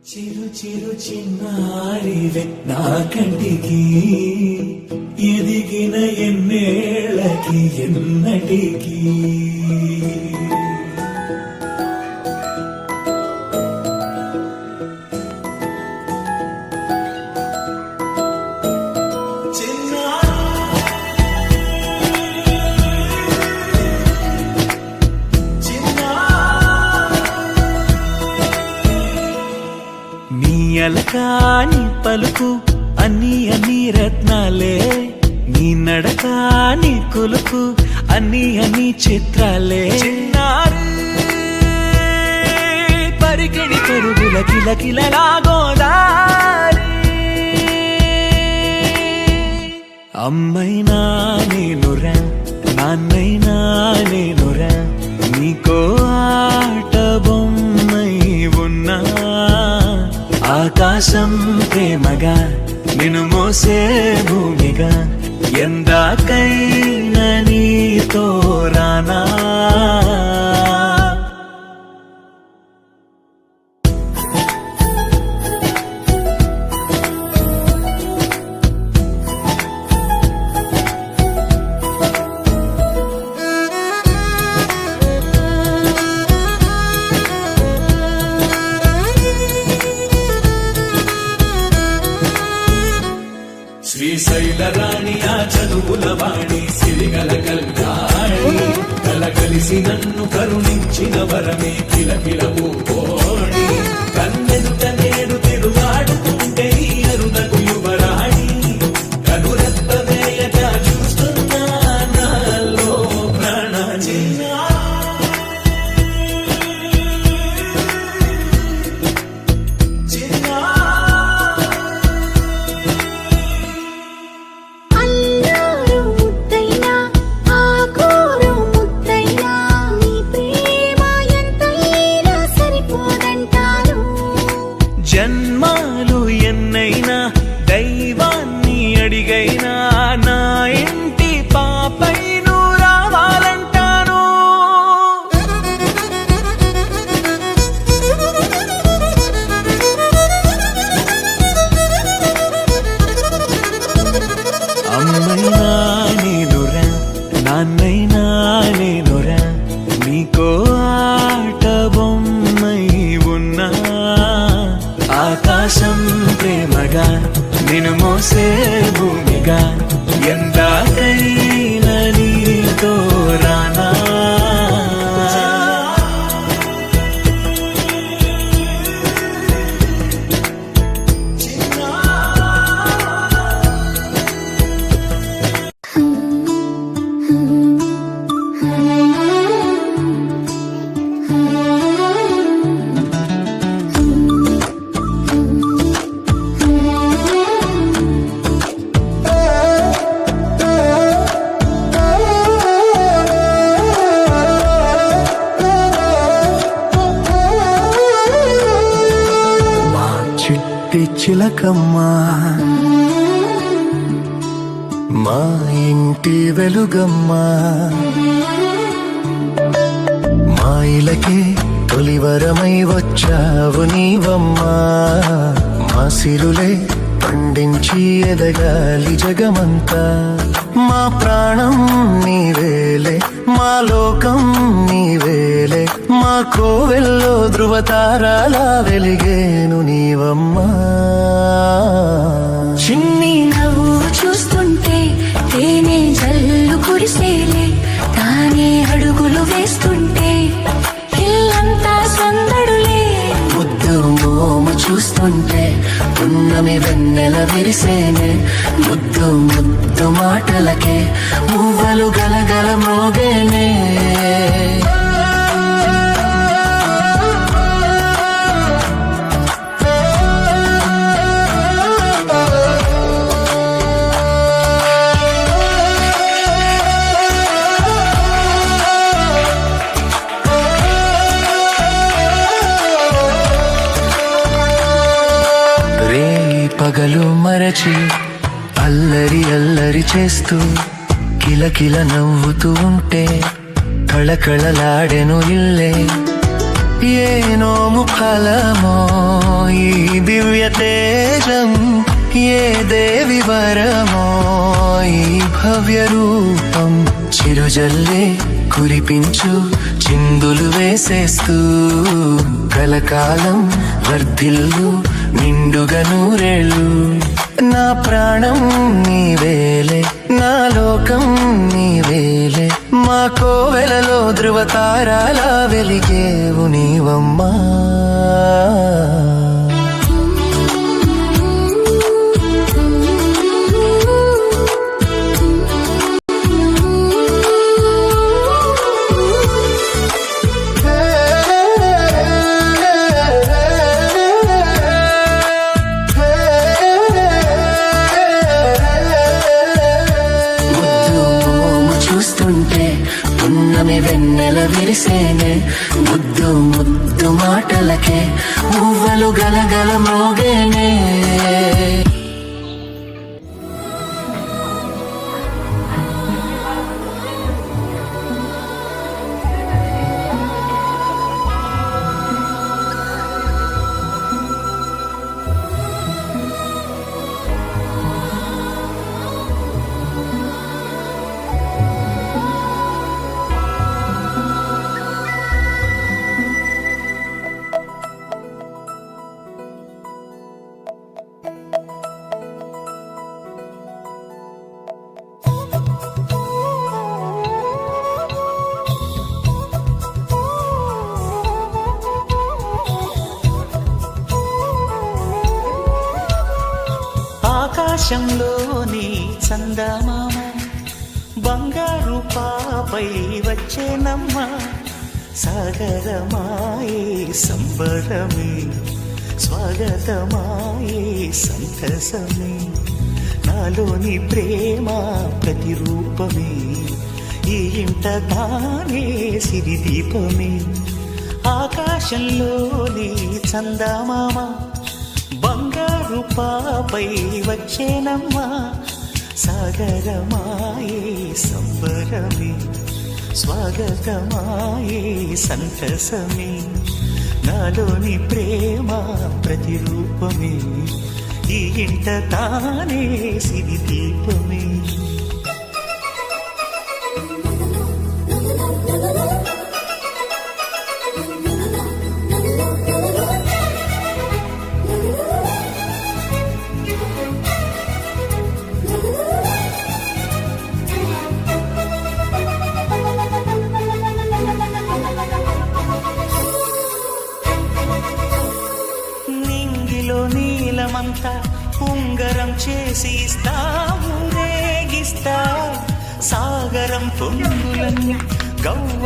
చిరు చిరు చిన్నారివే నా కంటికి ఎదిగిన ఎన్నేళ్ళకి ఎన్నటికి అలకాని పలుకు అన్ని అన్ని రత్నాలే నీ నడక నీ కొలుకు అన్ని అన్ని చిత్రాలే చిన్నారు పరికిణి పరుగుల కిలకిలలా గోదారి అమ్మైనా నేనురా నాన్నైనా నేనురా నీకో ఆట బొమ్మై ఉన్నా ఆకాశం ప్రేమగా నిన్ను మోసే భూమిగా ఎందాకైనా నీతో రానా శ్రీశైల రాణి ఆ చదువుల వాణి సిరిగల కల్యాణి కలగలిసి నన్ను కరుణించిన వరమే కిలకిలవు కోణి కన్నెదుట నేడు తిరుగాడుతుంటే ఈ అరుదకు యువరాణి కనురెప్ప వేయక చూస్తున్నా నాలో ప్రాణ జన్మాలు ఎన్నైనా దైవాన్ని అడిగైనా నా ఇంటి పాపై నువ్వు రావాలంటాను అమ్మైనా నేనురా నాన్నైనా నేనురా నీకో ఆట బొమ్మై ఉన్నా ఆకాశం ప్రేమగా నిన్ను మోసే భూమిగా ఎందాకైనా నీతో రానా చిలకమ్మా మా ఇంటి వెలుగమ్మా మా ఇలకే తొలివరమై వచ్చావు నీవమ్మా మా సిరులే పండించి ఎదగాలి జగమంతా మా ప్రాణం నీవేలే మా లోకం నీవేలే మా కోవెల్లో ధృవతారాలా వెలిగేను నీవమ్మా చిన్ని నవ్వు చూస్తుంటే తేనె జల్లు కురిసేలే తానే అడుగులు వేస్తుంటే ఇల్లంతా సందడులే ముద్దు మోము చూస్తుంటే పున్నమి వెన్నెల విరిసేనే ముద్దు ముద్దు మాటలకే మువ్వలు గలగల మోగేనే పగలు మరచి అల్లరి అల్లరి చేస్తూ కిలకిల నవ్వుతూ ఉంటే కళకళలాడెను ఇల్లే ఏ నోము ఫలమో ఈ దివ్య తేజం, ఏ దేవి వరమో ఈ భవ్య రూపం. చిరుజల్లే కురిపించు చిందులు వేసేస్తూ కలకాలం వర్ధిల్లు నిండుగా నూరేళ్ళు. నా ప్రాణం నీవేలే, నా లోకం నీవేలే, మా కోవెలలో ధృవతారాలా వెలిగేవు నీవమ్మా. చూస్తుంటే పున్నమి వెన్నెల విరిసేనే, ముద్దు ముద్దు మాటలకే మువ్వలు గలగల మోగేనే. ఆకాశంలోని చందమామ బంగారు పాపై వచ్చేనమ్మ. సాగరమాయే సంబరమే, స్వాగతమాయే సంతసమే. నాలోని ప్రేమ ప్రతిరూపమే, ఈ ఇంట తానే సిరిదీపమే. ఆకాశంలోని చందమామ బంగారు పాపై వచ్చేనమ్మా. సాగరమాయే సంబరమే, స్వాగతమాయే సంతసమే. నాలోని ప్రేమ ప్రతిరూపమే, ఈ ఇంట తానే సిరిదీపమే. నీలమంతా ఉంగరం చేసి ఇస్తాము, రేగిస్తా. సాగరం పొంగులన్నీ గవ్వ